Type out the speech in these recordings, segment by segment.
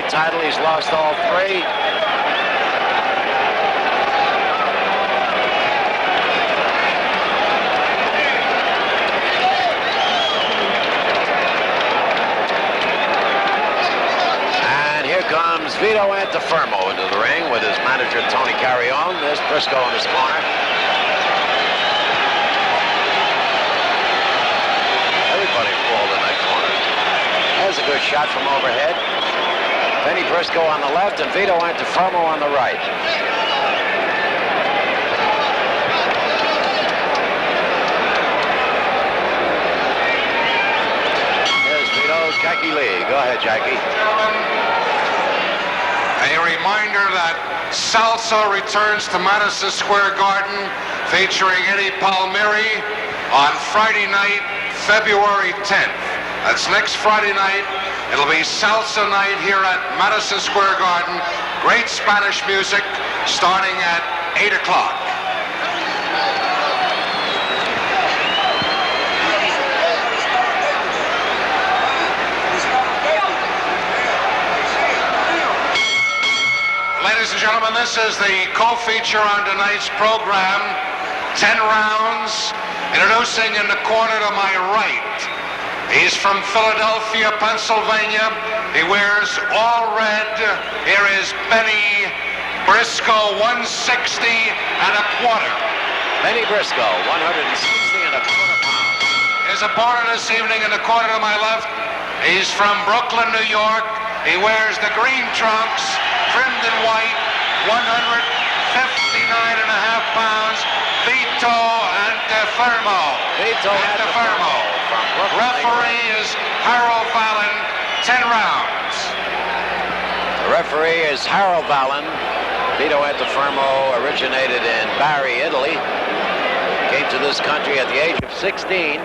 heavyweight title. He's lost all three. And here comes Vito Antuofermo into the ring with his manager Tony Carrion. There's Briscoe in his corner. Everybody pulled in that corner. There's a good shot from overhead. Bennie Briscoe on the left and Vito Antuofermo on the right. There's Vito. Jackie Lee. Go ahead, Jackie. A reminder that Salsa returns to Madison Square Garden featuring Eddie Palmieri on Friday night, February 10th. That's next Friday night. It'll be Salsa night here at Madison Square Garden. Great Spanish music starting at 8 o'clock. Ladies and gentlemen, this is the co-feature on tonight's program. 10 rounds. Introducing in the corner to my right. He's from Philadelphia, Pennsylvania. He wears all red. Here is Bennie Briscoe, 160 and a quarter. Bennie Briscoe, 160 and a quarter pounds. His opponent this evening in the corner to my left. He's from Brooklyn, New York. He wears the green trunks, trimmed in white, 159 and a half pounds. Vito Antuofermo. Vito Antuofermo. Referee is Harold Fallon, 10 rounds. The referee is Harold Fallon. Vito Antuofermo originated in Bari, Italy. Came to this country at the age of 16.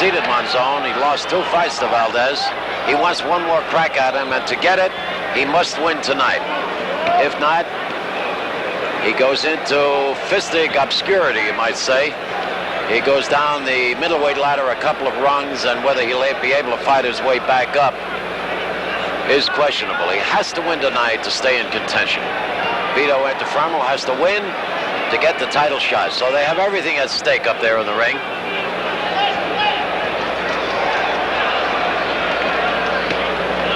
Succeeded Monzon. He lost 2 fights to Valdez. He wants one more crack at him, and to get it, he must win tonight. If not, he goes into fistic obscurity, you might say. He goes down the middleweight ladder a couple of rungs, and whether he'll be able to fight his way back up is questionable. He has to win tonight to stay in contention. Vito Antuofermo has to win to get the title shot. So they have everything at stake up there in the ring.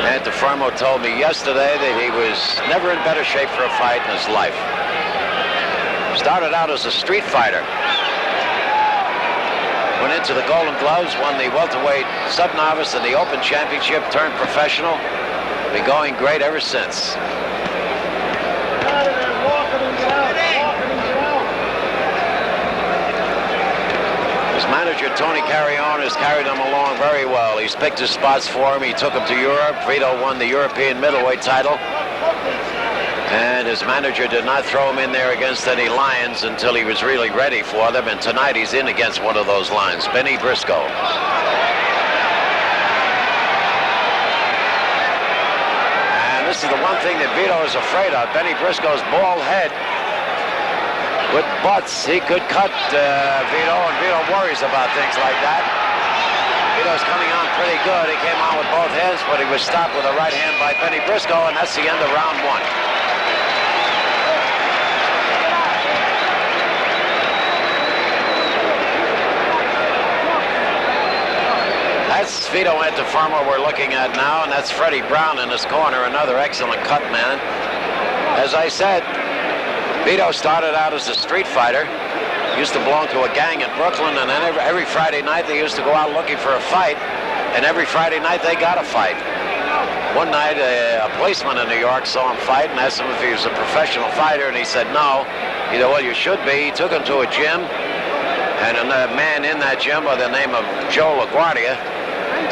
Antuofermo told me yesterday that he was never in better shape for a fight in his life. Started out as a street fighter. Went into the Golden Gloves, won the welterweight sub-novice and the Open Championship, turned professional. Been going great ever since. His manager, Tony Carrion, has carried him along very well. He's picked his spots for him. He took him to Europe. Vito won the European middleweight title. And his manager did not throw him in there against any lions until he was really ready for them. And tonight he's in against one of those lions, Bennie Briscoe. And this is the one thing that Vito is afraid of. Bennie Briscoe's bald head with butts. He could cut Vito, and Vito worries about things like that. Vito's coming on pretty good. He came on with both hands, but he was stopped with a right hand by Bennie Briscoe, and that's the end of round one. That's Vito Antuofermo we're looking at now, and that's Freddie Brown in his corner, another excellent cut man. As I said, Vito started out as a street fighter, used to belong to a gang in Brooklyn, and then every Friday night they used to go out looking for a fight, and every Friday night they got a fight. One night a policeman in New York saw him fight and asked him if he was a professional fighter, and he said no. He said, well, you should be. He took him to a gym, and a man in that gym by the name of Joe LaGuardia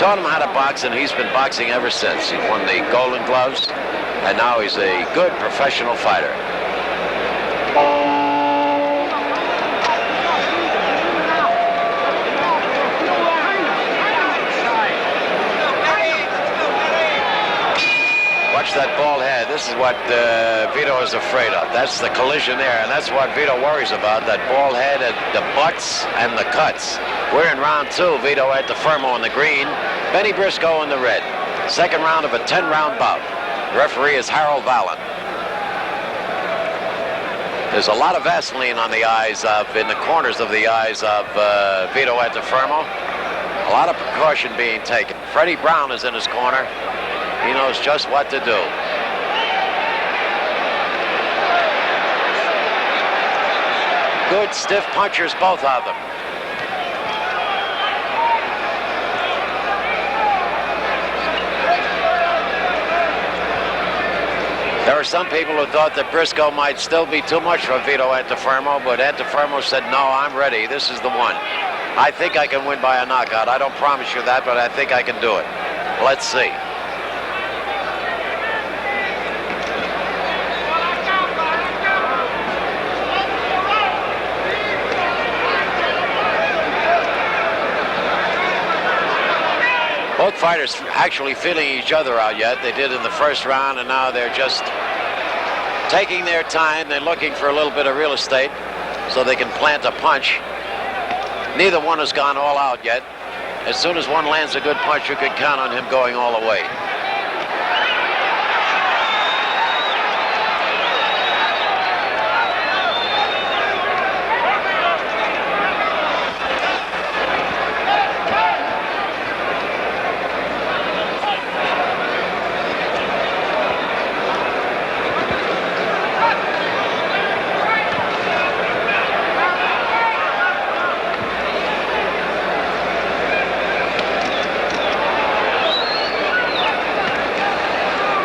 taught him how to box, and he's been boxing ever since. He won the Golden Gloves, and now he's a good professional fighter. Watch that bald head. This is what Vito is afraid of. That's the collision there, and that's what Vito worries about, that bald head and the butts and the cuts. We're in round two. Vito Antuofermo in the green, Bennie Briscoe in the red. Second round of a 10-round bout. The referee is Harold Vallon. There's a lot of Vaseline on the eyes in the corners of the eyes of Vito Antuofermo. A lot of precaution being taken. Freddie Brown is in his corner. He knows just what to do. Good stiff punchers, both of them. There are some people who thought that Briscoe might still be too much for Vito Antuofermo, but Antuofermo said, no, I'm ready. This is the one. I think I can win by a knockout. I don't promise you that, but I think I can do it. Let's see. Both fighters actually feeling each other out yet. They did in the first round, and now they're just taking their time. They're looking for a little bit of real estate so they can plant a punch. Neither one has gone all out yet. As soon as one lands a good punch, you can count on him going all the way.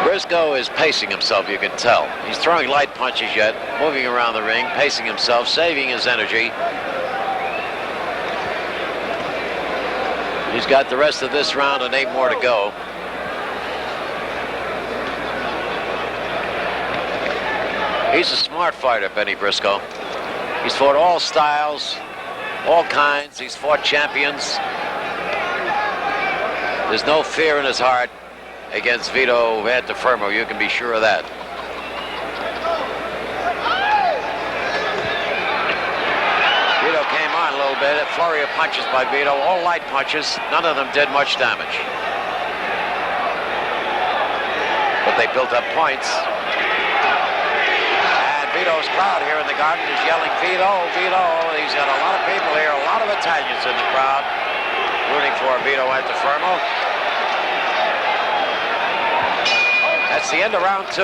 Briscoe is pacing himself, you can tell. He's throwing light punches yet, moving around the ring, pacing himself, saving his energy. He's got the rest of this round and 8 more to go. He's a smart fighter, Bennie Briscoe. He's fought all styles, all kinds. He's fought champions. There's no fear in his heart against Vito Antuofermo, you can be sure of that. Vito came on a little bit, a flurry of punches by Vito, all light punches, none of them did much damage. But they built up points. And Vito's crowd here in the Garden is yelling, Vito, Vito. He's got a lot of people here, a lot of Italians in the crowd rooting for Vito Antuofermo. That's the end of round 2.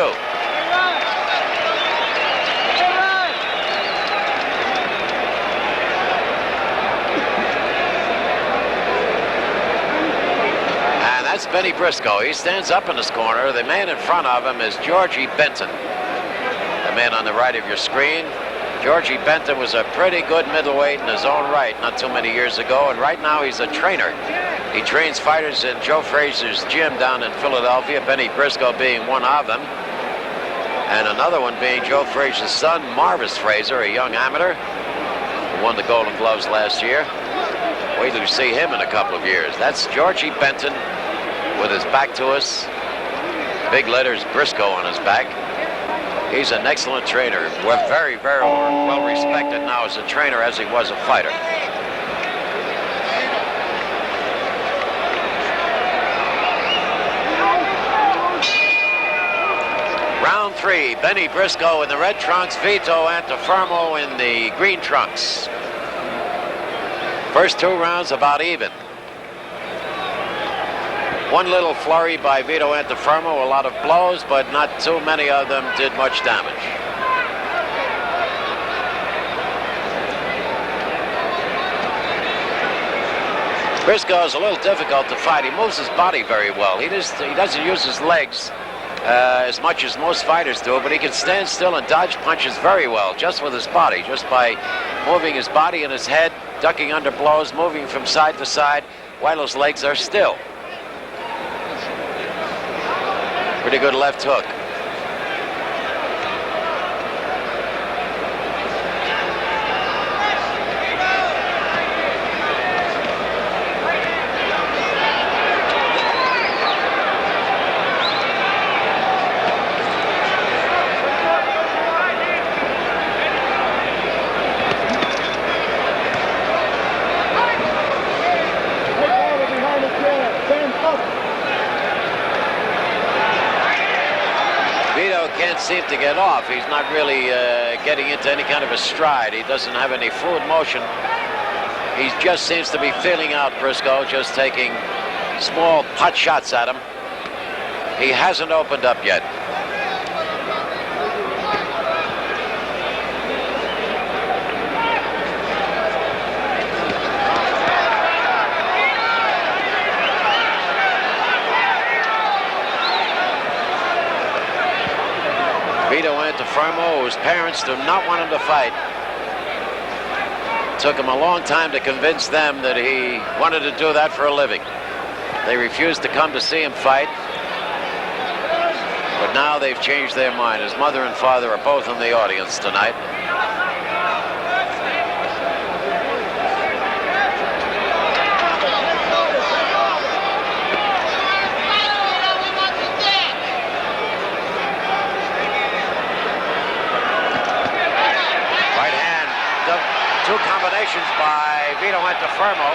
And that's Bennie Briscoe. He stands up in his corner. The man in front of him is Georgie Benton. The man on the right of your screen Georgie Benton was a pretty good middleweight in his own right not too many years ago, and right now he's a trainer. He trains fighters in Joe Frazier's gym down in Philadelphia, Bennie Briscoe being one of them, and another one being Joe Frazier's son, Marvis Frazier, a young amateur who won the Golden Gloves last year. Wait till you see him in a couple of years. That's Georgie Benton with his back to us. Big letters Briscoe on his back. He's an excellent trainer. We're very, very well respected now as a trainer as he was a fighter. Round 3, Bennie Briscoe in the red trunks, Vito Antuofermo in the green trunks. First 2 rounds about even. One little flurry by Vito Antuofermo, a lot of blows, but not too many of them did much damage. Briscoe's a little difficult to fight. He moves his body very well. He doesn't use his legs as much as most fighters do, but he can stand still and dodge punches very well just with his body, just by moving his body and his head, ducking under blows, moving from side to side while his legs are still. Pretty good left hook. Can't seem to get off. He's not really getting into any kind of a stride. He doesn't have any fluid motion. He just seems to be feeling out Briscoe, just taking small pot shots at him. He hasn't opened up yet. Vito Antuofermo, whose parents do not want him to fight. Took him a long time to convince them that he wanted to do that for a living. They refused to come to see him fight. But now they've changed their mind. His mother and father are both in the audience tonight. Two combinations by Vito Antuofermo.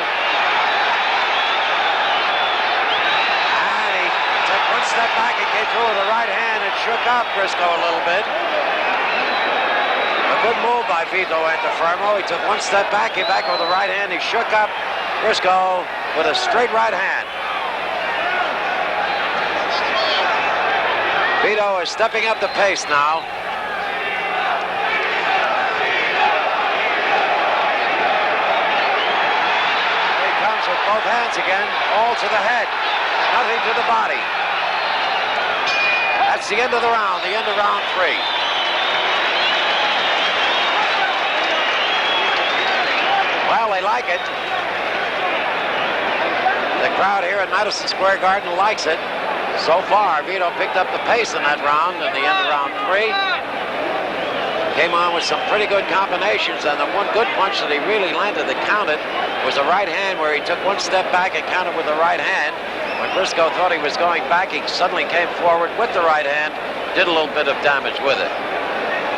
And he took one step back and came through with the right hand and shook up Briscoe a little bit. A good move by Vito Antuofermo. He took one step back, came back with the right hand. He shook up Briscoe with a straight right hand. Vito is stepping up the pace now. With both hands again, all to the head, nothing to the body. That's the end of the round, the end of round 3. Well, they like it. The crowd here at Madison Square Garden likes it. So far, Vito picked up the pace in that round, in the end of round 3. Came on with some pretty good combinations, and the one good punch that he really landed that counted was a right hand where he took one step back and countered with the right hand. When Briscoe thought he was going back, he suddenly came forward with the right hand, did a little bit of damage with it.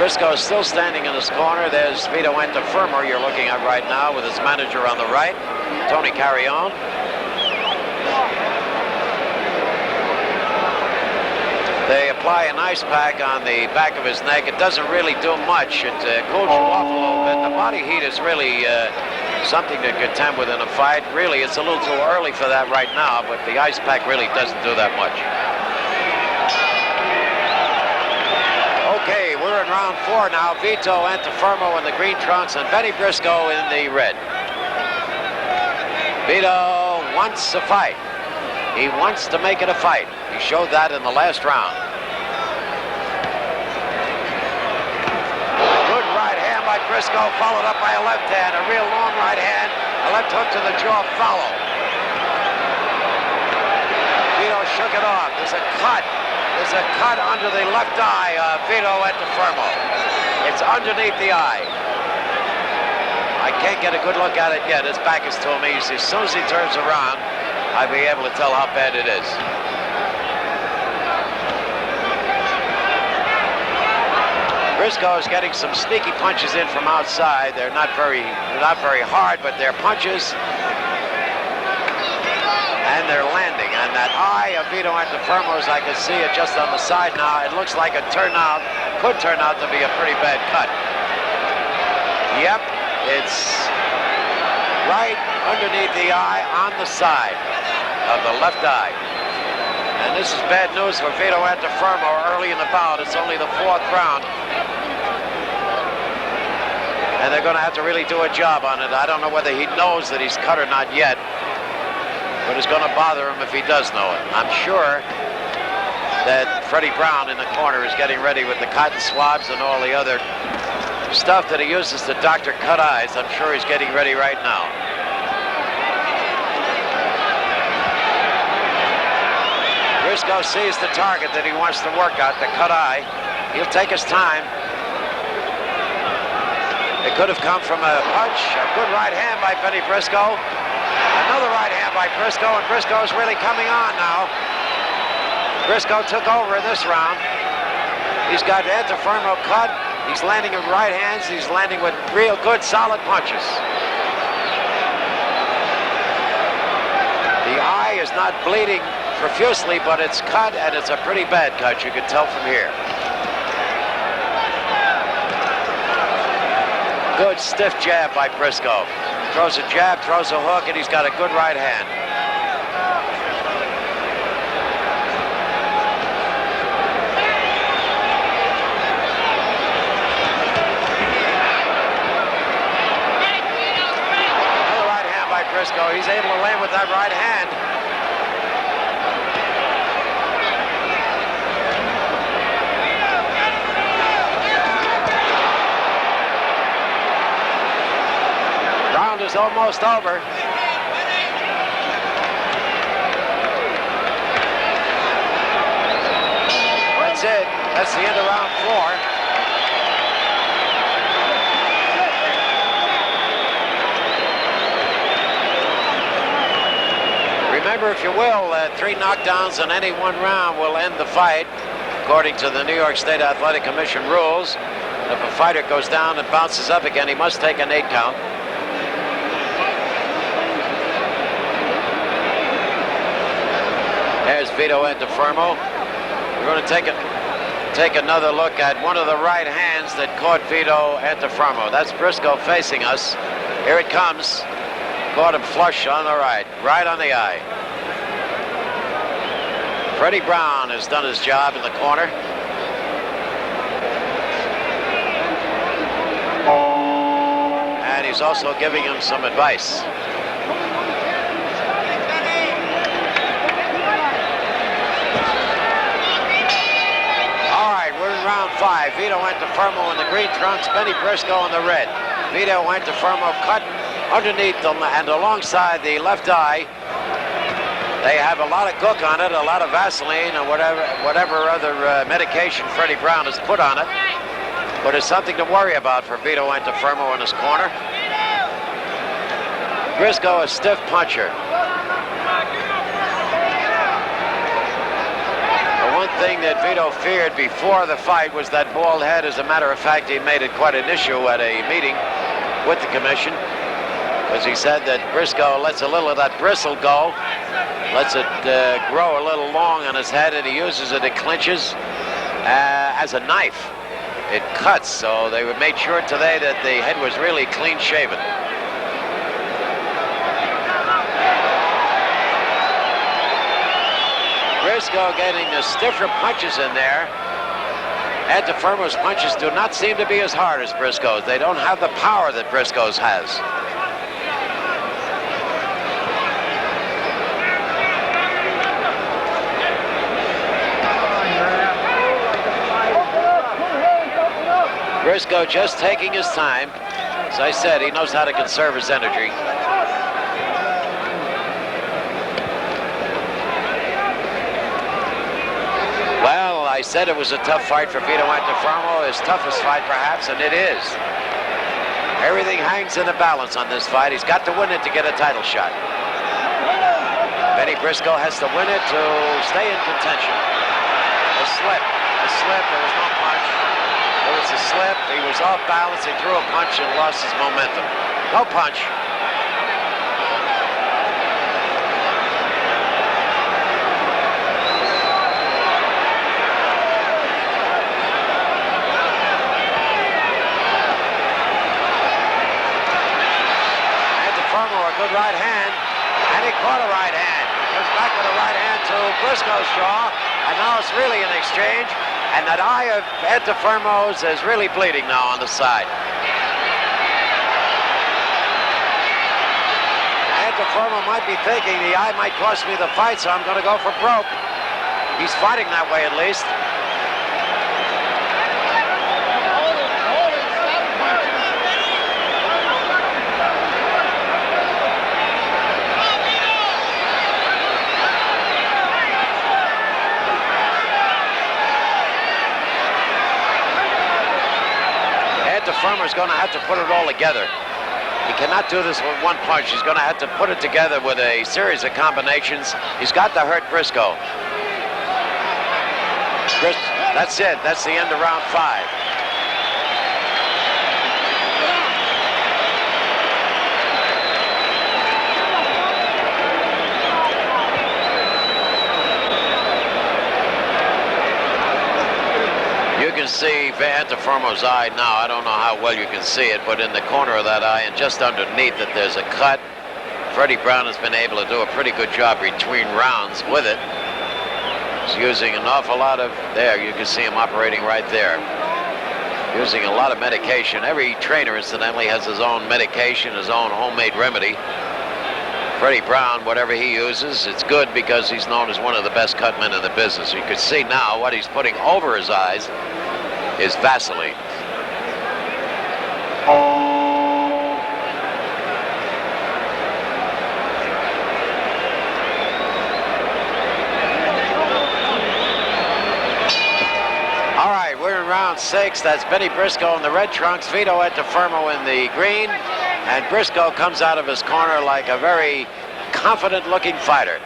Briscoe is still standing in his corner. There's Vito Antuofermo you're looking at right now with his manager on the right, Tony Carrion. They apply an ice pack on the back of his neck. It doesn't really do much. It cools you off a little bit. The body heat is really something to contend with in a fight. Really, it's a little too early for that right now, but the ice pack really doesn't do that much. Okay, we're in round 4 now. Vito Antuofermo in the green trunks and Bennie Briscoe in the red. Vito wants a fight. He wants to make it a fight. He showed that in the last round. Good right hand by Briscoe, followed up by a left hand, a real long right hand, a left hook to the jaw, foul. Vito shook it off. There's a cut. There's a cut under the left eye of Vito Antuofermo. It's underneath the eye. I can't get a good look at it yet. His back is to me. As soon as he turns around, I'll be able to tell how bad it is. Briscoe is getting some sneaky punches in from outside. They're not very hard, but they're punches. And they're landing. And that eye of Vito Antuofermo's, I can see it just on the side now. It looks like it could turn out to be a pretty bad cut. Yep, it's right underneath the eye on the side of the left eye. And this is bad news for Vito Antuofermo early in the bout. It's only the 4th round. And they're going to have to really do a job on it. I don't know whether he knows that he's cut or not yet, but it's going to bother him if he does know it. I'm sure that Freddie Brown in the corner is getting ready with the cotton swabs and all the other stuff that he uses to doctor cut eyes. I'm sure he's getting ready right now. Briscoe sees the target that he wants to work out, the cut eye. He'll take his time. It could have come from a punch, a good right hand by Bennie Briscoe. Another right hand by Briscoe, and Briscoe is really coming on now. Briscoe took over in this round. He's got Antuofermo cut. He's landing with right hands. He's landing with real good, solid punches. The eye is not bleeding profusely, but it's cut, and it's a pretty bad cut. You can tell from here. Good stiff jab by Briscoe. Throws a jab, throws a hook, and he's got a good right hand. Another right hand by Briscoe. He's able to land with that right hand. Round is almost over. That's it. That's the end of round 4. Remember, if you will, 3 knockdowns in any one round will end the fight, according to the New York State Athletic Commission rules. If a fighter goes down and bounces up again, he must take an 8 count. There's Vito Antuofermo. We're going to take another look at one of the right hands that caught Vito Antuofermo. That's Briscoe facing us. Here it comes. Caught him flush on the right on the eye. Freddie Brown has done his job in the corner. And he's also giving him some advice. Round 5, Vito Antuofermo in the green trunks, Bennie Briscoe in the red. Vito Antuofermo cut underneath and alongside the left eye. They have a lot of gook on it, a lot of Vaseline or whatever other medication Freddie Brown has put on it. But it's something to worry about for Vito Antuofermo in his corner. Briscoe, a stiff puncher. One thing that Vito feared before the fight was that bald head. As a matter of fact, he made it quite an issue at a meeting with the commission, because he said that Briscoe lets a little of that bristle go, lets it grow a little long on his head, and he uses it, it clinches as a knife. It cuts, so they made sure today that the head was really clean shaven. Briscoe getting the stiffer punches in there. Antuofermo's punches do not seem to be as hard as Briscoe's. They don't have the power that Briscoe's has. Briscoe just taking his time. As I said, he knows how to conserve his energy. Well, I said it was a tough fight for Vito Antuofermo, his toughest fight perhaps, and it is. Everything hangs in the balance on this fight. He's got to win it to get a title shot. Bennie Briscoe has to win it to stay in contention. A slip, there was no punch. There was a slip, he was off balance, he threw a punch and lost his momentum. No punch. Antuofermo, a good right hand, and he caught a right hand. He comes back with a right hand to Briscoe's jaw, and now it's really an exchange. And that eye of Antuofermo's is really bleeding now on the side. Antuofermo might be thinking the eye might cost me the fight, so I'm going to go for broke. He's fighting that way at least. Antuofermo's going to have to put it all together. He cannot do this with one punch. He's going to have to put it together with a series of combinations. He's got to hurt Briscoe. That's it. That's the end of round 5. You can see Antuofermo's eye now. I don't know how well you can see it, but in the corner of that eye and just underneath it, there's a cut. Freddie Brown has been able to do a pretty good job between rounds with it. He's using an awful lot of, there, you can see him operating right there. Using a lot of medication. Every trainer, incidentally, has his own medication, his own homemade remedy. Freddie Brown, whatever he uses, it's good because he's known as one of the best cut men in the business. You can see now what he's putting over his eyes is Vaseline. All right, we're in round 6. That's Bennie Briscoe in the red trunks, Vito Antuofermo in the green. And Briscoe comes out of his corner like a very confident-looking fighter.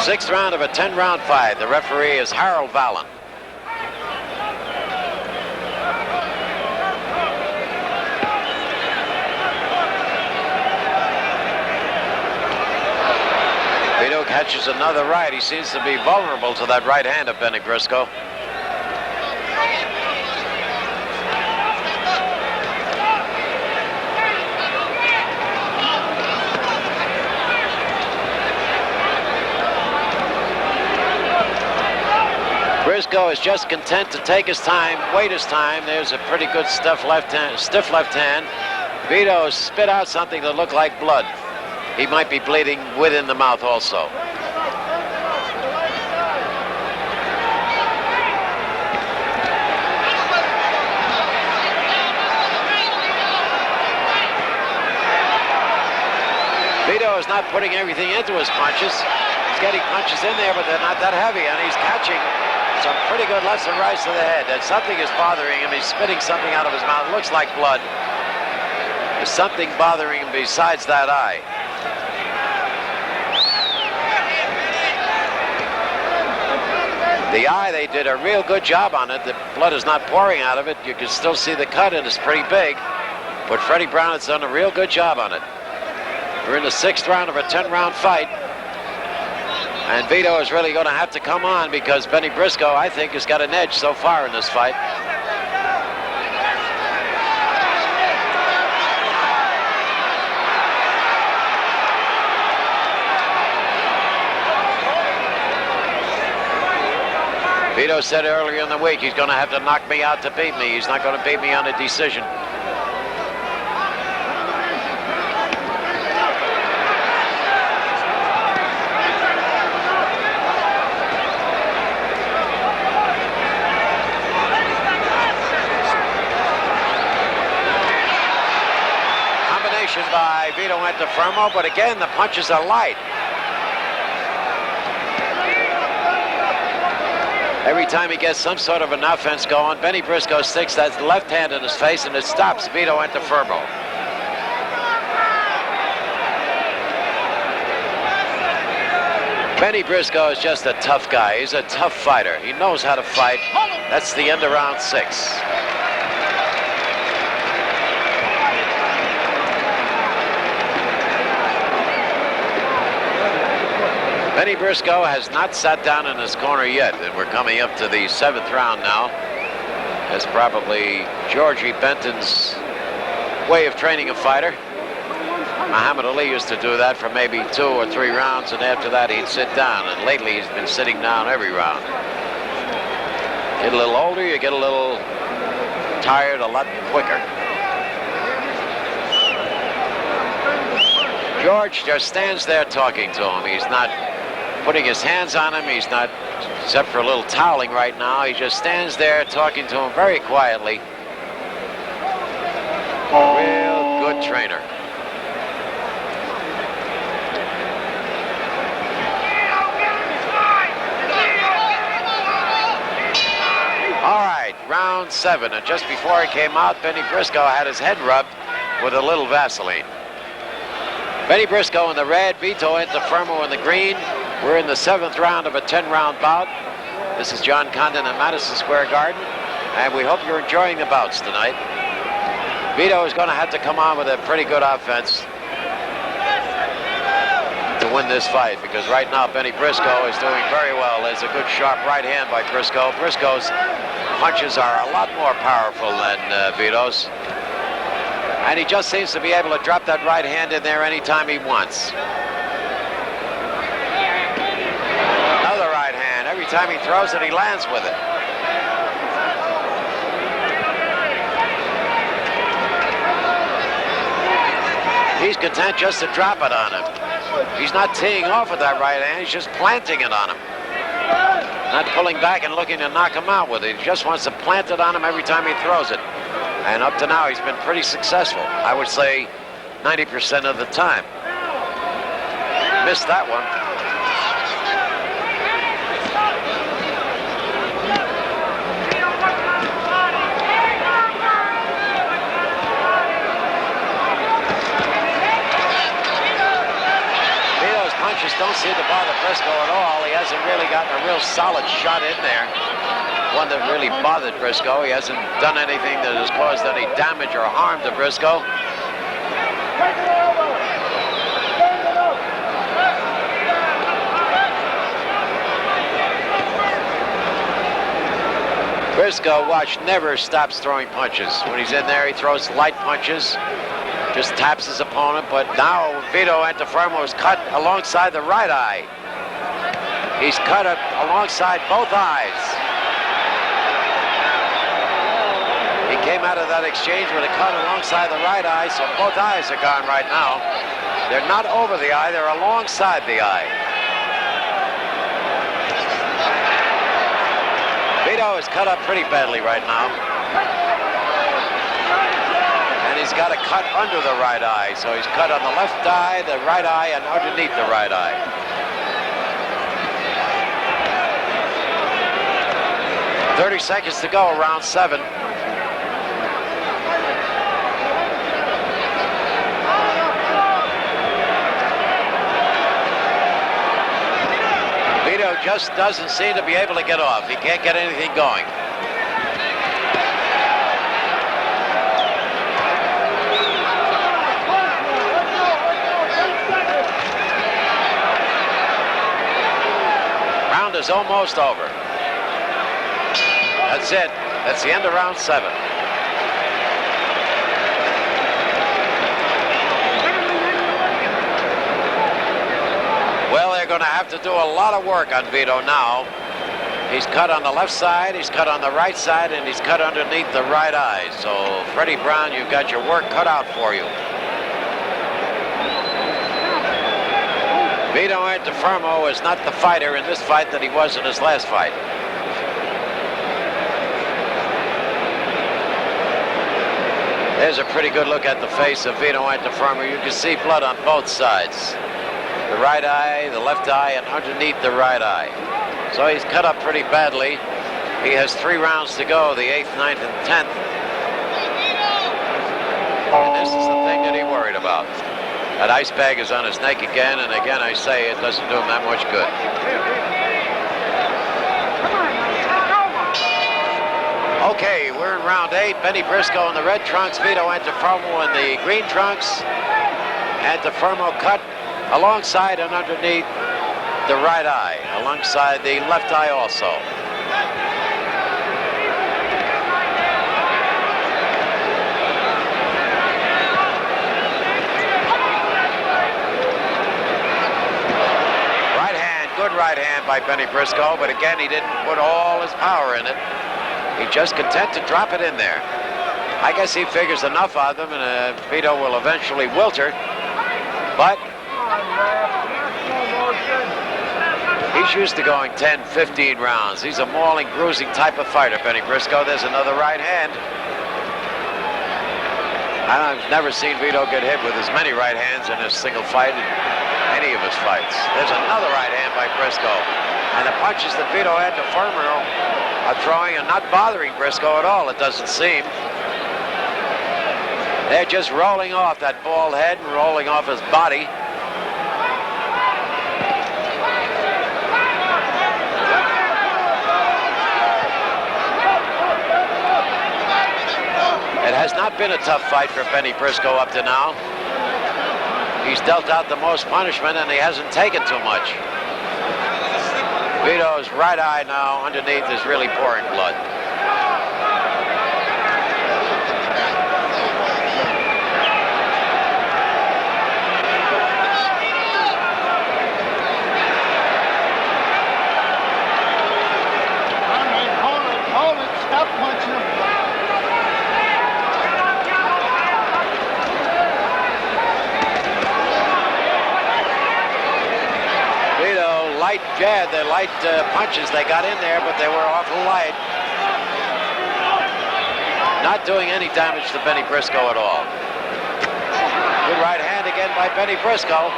Sixth round of a 10-round fight. The referee is Harold Vallon. Vito catches another right. He seems to be vulnerable to that right hand of Bennie Briscoe. Briscoe is just content to take his time, wait his time. There's a pretty good stiff left hand. Vito spit out something that looked like blood. He might be bleeding within the mouth also. Vito is not putting everything into his punches. He's getting punches in there, but they're not that heavy, and he's catching some pretty good lefts and rights to the head. That something is bothering him. He's spitting something out of his mouth. It looks like blood. There's something bothering him besides that eye. The eye, they did a real good job on it. The blood is not pouring out of it. You can still see the cut, and it's pretty big. But Freddie Brown has done a real good job on it. We're in the 6th round of a 10-round fight. And Vito is really going to have to come on because Bennie Briscoe, I think, has got an edge so far in this fight. Vito said earlier in the week he's going to have to knock me out to beat me. He's not going to beat me on a decision. Vito Antuofermo, but again, the punches are light. Every time he gets some sort of an offense going, Bennie Briscoe sticks that left hand in his face, and it stops Vito Antuofermo. Bennie Briscoe is just a tough guy. He's a tough fighter. He knows how to fight. That's the end of round 6. Bennie Briscoe has not sat down in his corner yet, and we're coming up to the 7th round now. That's probably Georgie Benton's way of training a fighter. Muhammad Ali used to do that for maybe 2 or 3 rounds, and after that he'd sit down, and lately he's been sitting down every round. Get a little older, you get a little tired a lot quicker. George just stands there talking to him. He's not putting his hands on him. He's not, except for a little toweling right now. He just stands there talking to him very quietly. Real good trainer. All right, round 7, and just before he came out, Bennie Briscoe had his head rubbed with a little Vaseline. Bennie Briscoe in the red, Vito Antuofermo in the green. We're in the 7th round of a 10-round bout. This is John Condon at Madison Square Garden, and we hope you're enjoying the bouts tonight. Vito is going to have to come on with a pretty good offense to win this fight, because right now Bennie Briscoe is doing very well. There's a good sharp right hand by Briscoe. Briscoe's punches are a lot more powerful than Vito's, and he just seems to be able to drop that right hand in there anytime he wants. Another right hand. Every time he throws it, he lands with it. He's content just to drop it on him. He's not teeing off with that right hand. He's just planting it on him. Not pulling back and looking to knock him out with it. He just wants to plant it on him every time he throws it. And up to now, he's been pretty successful. I would say 90% of the time. Missed that one. Punches don't seem to bother Briscoe at all. He hasn't really gotten a real solid shot in there. One that really bothered Briscoe. He hasn't done anything that has caused any damage or harm to Briscoe. Briscoe, watch, never stops throwing punches. When he's in there, he throws light punches. Just taps his opponent, but now Vito Antuofermo is cut alongside the right eye. He's cut it alongside both eyes. He came out of that exchange with a cut alongside the right eye, so both eyes are gone right now. They're not over the eye, they're alongside the eye. Vito is cut up pretty badly right now. He's got a cut under the right eye, so he's cut on the left eye, the right eye, and underneath the right eye. "30 seconds to go, round 7. Vito just doesn't seem to be able to get off. He can't get anything going. Is almost over. That's it. That's the end of round 7. Well, they're going to have to do a lot of work on Vito now. He's cut on the left side, he's cut on the right side, and he's cut underneath the right eye. So, Freddie Brown, you've got your work cut out for you. Vito Antuofermo is not the fighter in this fight that he was in his last fight. There's a pretty good look at the face of Vito Antuofermo. You can see blood on both sides. The right eye, the left eye, and underneath the right eye. So he's cut up pretty badly. He has 3 rounds to go, the 8th, 9th, and 10th. And this is the thing that he worried about. That ice bag is on his neck again, and again I say it doesn't do him that much good. Okay, we're in round 8. Bennie Briscoe in the red trunks, Vito Antuofermo in the green trunks. Antuofermo cut alongside and underneath the right eye, alongside the left eye also. Good right hand by Bennie Briscoe, but again, he didn't put all his power in it. He just content to drop it in there. I guess he figures enough of them, and Vito will eventually wilter. But he's used to going 10, 15 rounds. He's a mauling, bruising type of fighter, Bennie Briscoe. There's another right hand. I've never seen Vito get hit with as many right hands in a single fight in any of his fights. There's another right hand by Briscoe. And the punches that Vito Antuofermo are throwing are not bothering Briscoe at all, it doesn't seem. They're just rolling off that bald head and rolling off his body. It has not been a tough fight for Bennie Briscoe up to now. He's dealt out the most punishment, and he hasn't taken too much. Vito's right eye now underneath is really pouring blood. Hold it, stop punching him. Light jab, the light punches they got in there, but they were awful light. Not doing any damage to Bennie Briscoe at all. Good right hand again by Bennie Briscoe.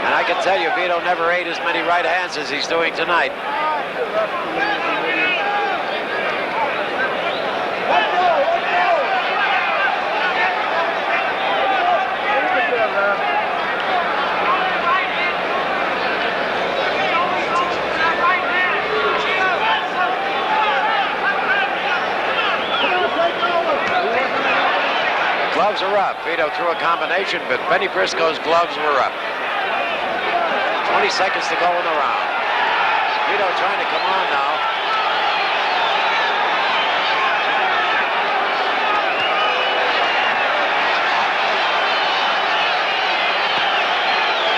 And I can tell you, Vito never ate as many right hands as he's doing tonight. Gloves are up. Vito threw a combination, but Bennie Briscoe's gloves were up. 20 seconds to go in the round. Vito trying to come on now.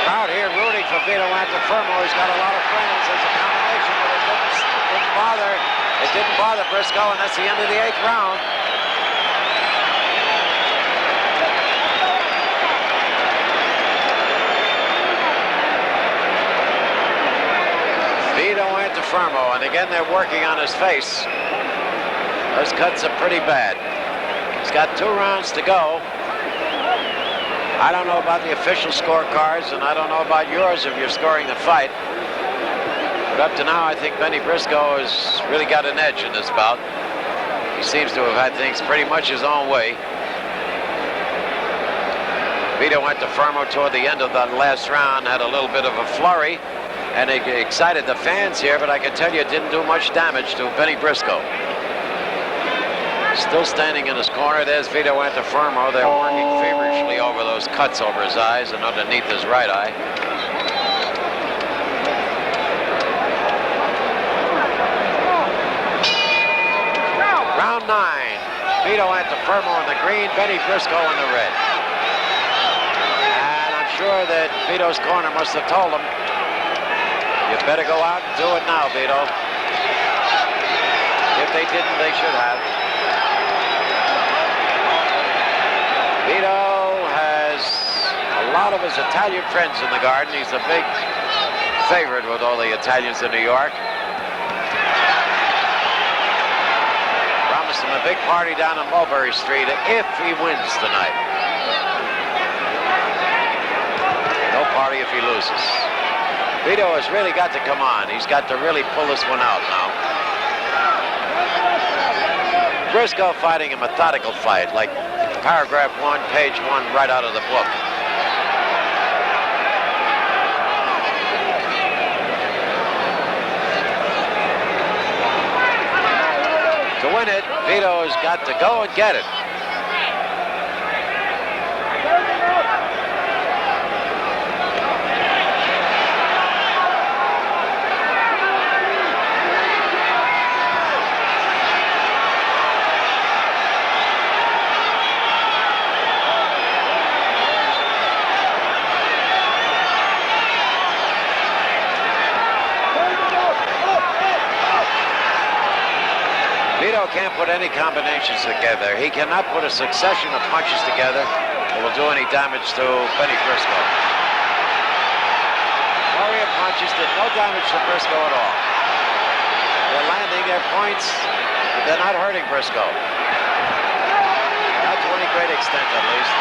Crowd here rooting for Vito Antuofermo. He's got a lot of friends. There's a combination, but it didn't bother. It didn't bother Briscoe, and that's the end of the 8th round. Vito Antuofermo, and again they're working on his face. Those cuts are pretty bad. He's got 2 rounds to go. I don't know about the official scorecards, and I don't know about yours if you're scoring the fight. But up to now, I think Bennie Briscoe has really got an edge in this bout. He seems to have had things pretty much his own way. Vito Antuofermo toward the end of the last round had a little bit of a flurry, and it excited the fans here, but I can tell you it didn't do much damage to Bennie Briscoe. Still standing in his corner, there's Vito Antuofermo. They're working feverishly over those cuts over his eyes and underneath his right eye. Round 9. Vito Antuofermo in the green, Bennie Briscoe in the red. And I'm sure that Vito's corner must have told him, you better go out and do it now, Vito. If they didn't, they should have. Vito has a lot of his Italian friends in the garden. He's a big favorite with all the Italians in New York. Promised him a big party down on Mulberry Street if he wins tonight. No party if he loses. Vito has really got to come on. He's got to really pull this one out now. Briscoe fighting a methodical fight, like paragraph 1, page 1, right out of the book. To win it, Vito has got to go and get it. Vito can't put any combinations together. He cannot put a succession of punches together that will do any damage to Bennie Briscoe. Flurry of punches did no damage to Briscoe at all. They're landing their points, but they're not hurting Briscoe. Not to any great extent, at least.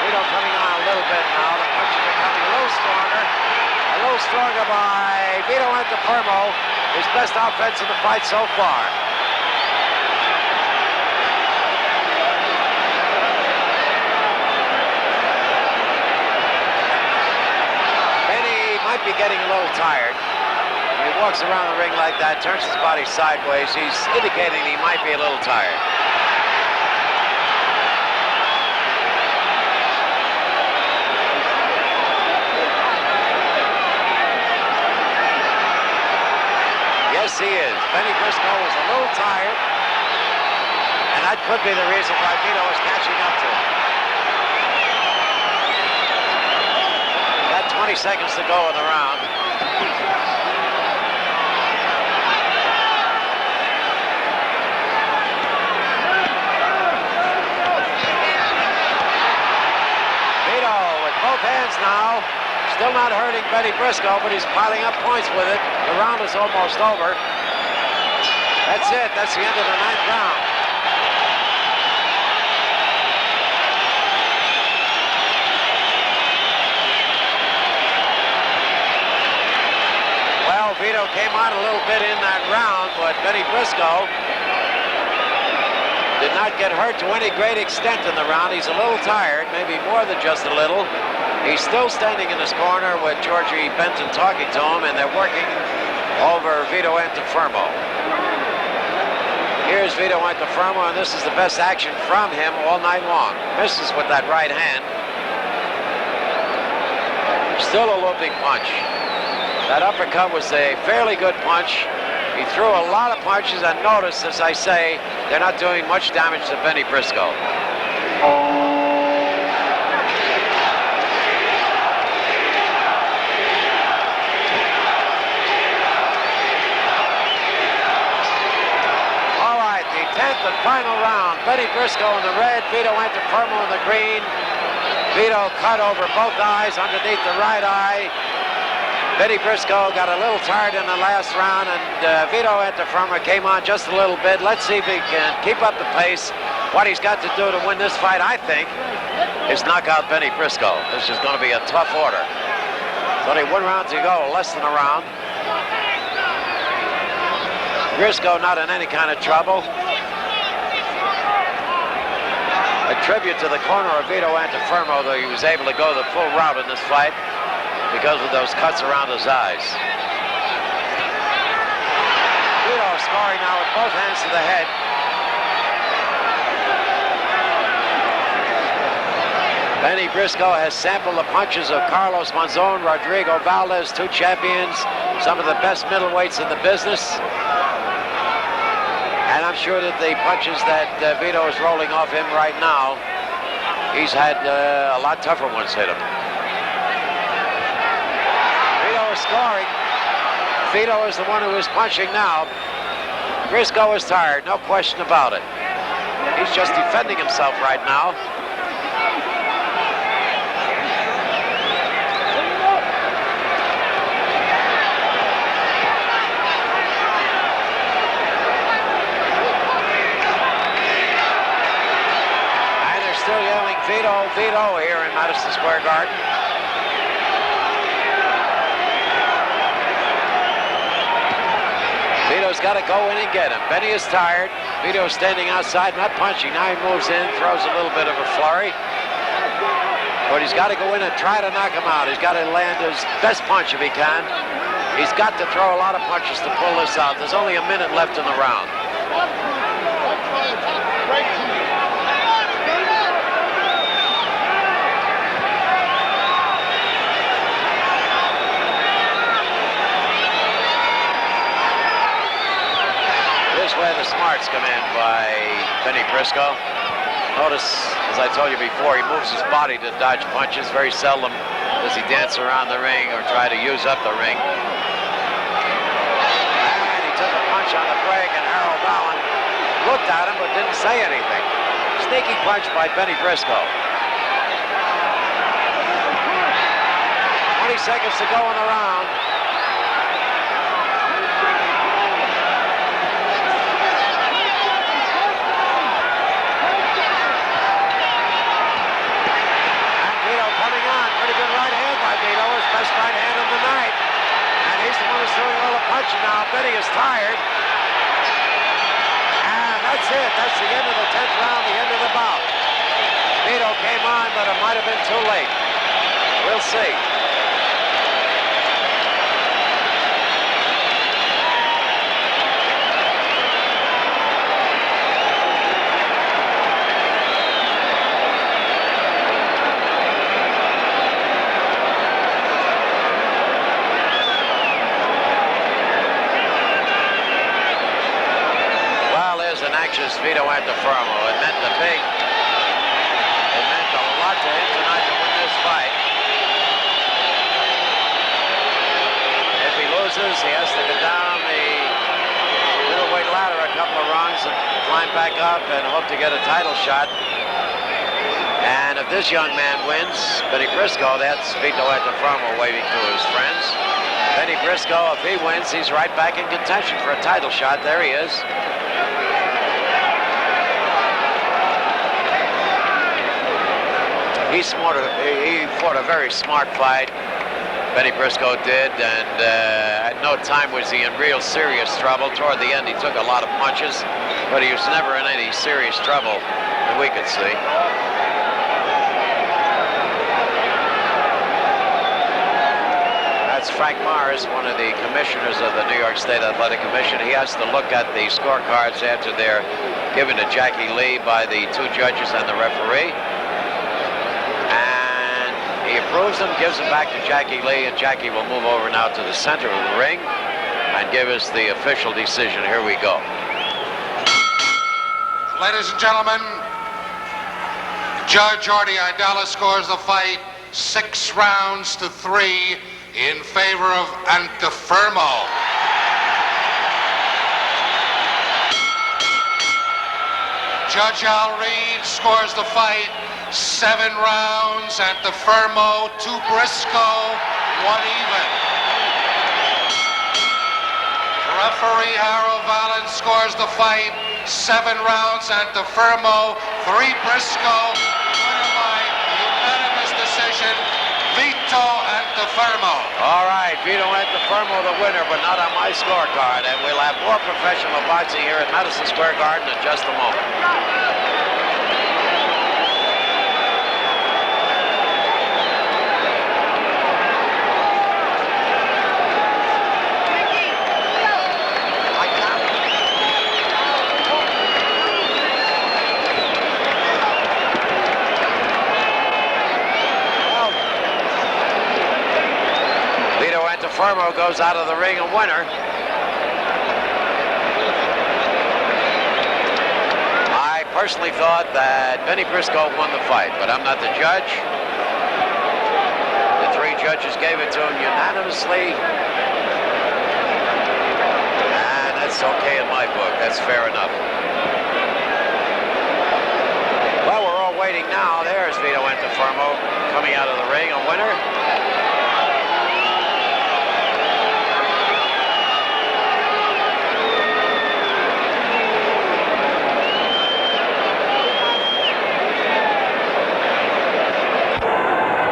Vito coming on a little bit now. The punches are coming a little stronger. A little stronger by Vito Antuofermo. His best offense in the fight so far. Bennie might be getting a little tired. When he walks around the ring like that, turns his body sideways, he's indicating he might be a little tired. Yes, he is. Bennie Briscoe was a little tired, and that could be the reason why Vito is catching up to him. Got 20 seconds to go in the round. Vito with both hands now. Still not hurting Bennie Briscoe, but he's piling up points with it. The round is almost over. That's it. That's the end of the 9th round. Well, Vito came on a little bit in that round, but Bennie Briscoe did not get hurt to any great extent in the round. He's a little tired, maybe more than just a little. He's still standing in his corner with Georgie Benton talking to him, and they're working over Vito Antuofermo. Here's Vito Antuofermo, and this is the best action from him all night long. Misses with that right hand. Still a looping punch. That uppercut was a fairly good punch. He threw a lot of punches, and notice, as I say, they're not doing much damage to Bennie Briscoe. And final round. Bennie Briscoe in the red, Vito Antuofermo in the green. Vito cut over both eyes underneath the right eye. Bennie Briscoe got a little tired in the last round, and Vito Antuofermo came on just a little bit. Let's see if he can keep up the pace. What he's got to do to win this fight, I think, is knock out Bennie Briscoe. This is going to be a tough order. There's only 1 round to go, less than a round. Briscoe not in any kind of trouble. A tribute to the corner of Vito Antuofermo, though he was able to go the full route in this fight because of those cuts around his eyes. Vito scoring now with both hands to the head. Bennie Briscoe has sampled the punches of Carlos Monzon, Rodrigo Valdez, 2 champions, some of the best middleweights in the business. And I'm sure that the punches that Vito is rolling off him right now, he's had a lot tougher ones hit him. Vito is scoring. Vito is the one who is punching now. Briscoe is tired, no question about it. He's just defending himself right now. Vito here in Madison Square Garden. Vito's got to go in and get him. Bennie is tired. Vito's standing outside, not punching. Now he moves in, throws a little bit of a flurry. But he's got to go in and try to knock him out. He's got to land his best punch if he can. He's got to throw a lot of punches to pull this out. There's only a minute left in the round. Here's where the smarts come in by Bennie Briscoe. Notice, as I told you before, he moves his body to dodge punches. Very seldom does he dance around the ring or try to use up the ring. And he took a punch on the break, and Harold Allen looked at him but didn't say anything. Sneaky punch by Bennie Briscoe. 20 seconds to go in the round. Best right hand of the night. And he's the one who's throwing all the punches now. Bennie is tired. And that's it. That's the end of the 10th round, the end of the bout. Vito came on, but it might have been too late. We'll see. Vito Antuofermo. It meant a lot to him tonight to win this fight. If he loses, he has to go down the middleweight ladder a couple of rungs and climb back up and hope to get a title shot. And if this young man wins, Bennie Briscoe, that's Vito Antuofermo waving to his friends. Bennie Briscoe, if he wins, he's right back in contention for a title shot. There he is. He fought a very smart fight. Bennie Briscoe did, and at no time was he in real serious trouble. Toward the end, he took a lot of punches, but he was never in any serious trouble that we could see. That's Frank Morris, one of the commissioners of the New York State Athletic Commission. He has to look at the scorecards after they're given to Jackie Lee by the two judges and the referee. He approves them, gives them back to Jackie Lee, and Jackie will move over now to the center of the ring and give us the official decision. Here we go. Ladies and gentlemen, Judge Artie Idala scores the fight 6 rounds to 3 in favor of Antuofermo. Judge Al Reed scores the fight 7 rounds. Antuofermo to Briscoe, 1 even. Referee Harold Allen scores the fight 7 rounds. Antuofermo, 3 Briscoe. Winner by unanimous decision, Vito Antuofermo. All right, Vito Antuofermo the winner, but not on my scorecard. And we'll have more professional boxing here at Madison Square Garden in just a moment. Antuofermo goes out of the ring a winner. I personally thought that Bennie Briscoe won the fight, but I'm not the judge. The 3 judges gave it to him unanimously. And that's okay in my book. That's fair enough. Well, we're all waiting now. There's Vito Antuofermo coming out of the ring, a winner.